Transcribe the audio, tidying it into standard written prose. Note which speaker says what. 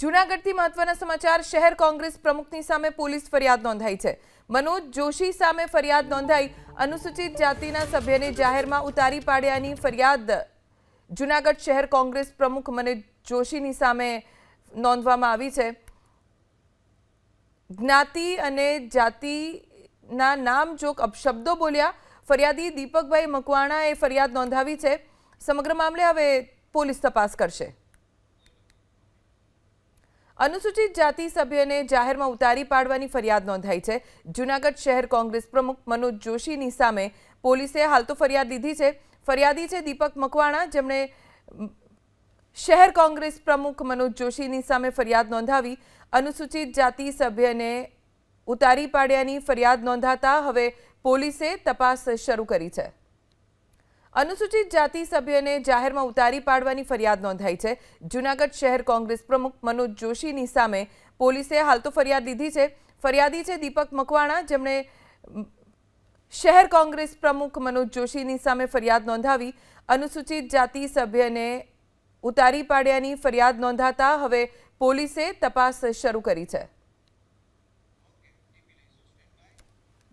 Speaker 1: જૂનાગઢથી મહત્વના સમાચાર શહેર કોંગ્રેસ પ્રમુખની સામે પોલીસ ફરિયાદ નોંધાઈ છે। મનોજ જોશી સામે ફરિયાદ નોંધાઈ અનુસૂચિત જાતિના સભ્યને જાહેરમાં ઉતારી પાડ્યાની ફરિયાદ જૂનાગઢ શહેર કોંગ્રેસ પ્રમુખ મનોજ જોશીની સામે નોંધવામાં આવી છે। જ્ઞાતિ અને જાતિના નામજોગ અપશબ્દો બોલ્યા ફરિયાદી દીપકભાઈ મકવાણાએ ફરિયાદ નોંધાવી છે। સમગ્ર મામલે હવે પોલીસ તપાસ કરશે। अनुसूचित जाति सभ्यने जाहिर में उतारी पाड़वानी फरियाद नोंधाई है। जूनागढ़ शहर कांग्रेस प्रमुख मनोज जोशी सामे पोलीसे हाल तो फरियाद लीधी है। फरियादी है दीपक मकवाणा, जेमणे शहर कांग्रेस प्रमुख मनोज जोशी सामे फरियाद नोंधावी अनुसूचित जाति सभ्यने उतारी पाड्यानी फरियाद नोंधाता हवे पोलीसे तपास शरू करी है। अनुसूचित जाति सभ्यने जाहिर में उतारी पाड़वानी फरियाद नोंधाई है। जूनागढ़ शहर कांग्रेस प्रमुख मनोज जोशी सामे पोलीसे हाल तो फरियाद लीधी है। फरियादी है दीपक मकवाणा, जेमणे शहर कांग्रेस प्रमुख मनोज जोशी सामे फरियाद नोंधावी अनुसूचित जाति सभ्यने उतारी पाड्यानी फरियाद नोंधाता हवे पोलीसे तपास शरू करी है।